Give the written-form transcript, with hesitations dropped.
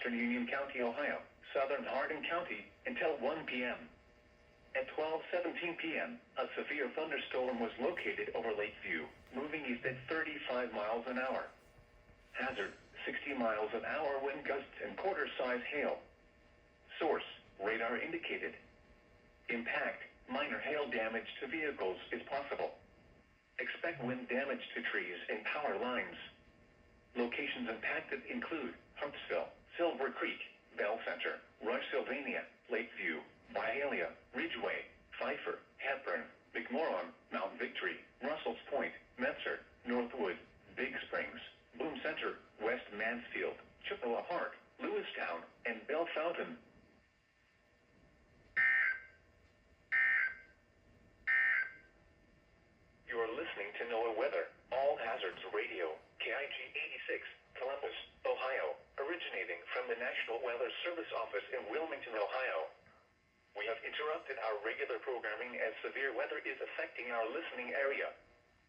western Union County, Ohio, southern Hardin County, until 1 p.m. At 12:17 p.m., a severe thunderstorm was located over Lakeview, moving east at 35 miles an hour. Hazard, 60 miles an hour wind gusts and quarter-size hail. Source, radar indicated. Impact, minor hail damage to vehicles is possible. Expect wind damage to trees and power lines. Locations impacted include Huntsville, Silver Creek, Bell Center, Rush, Sylvania, Lakeview, Byhalia, Ridgeway, Pfeiffer, Hepburn, McMorran, Mount Victory, Russell's Point, Metzer, Northwood, Big Springs, Boone Center, West Mansfield, Chippewa Park, Lewistown, and Bell Fountain. You are listening to NOAA Weather, All Hazards Radio, KIG 86, Columbus, Ohio, originating from the National Weather Service Office in Wilmington, Ohio. We have interrupted our regular programming as severe weather is affecting our listening area.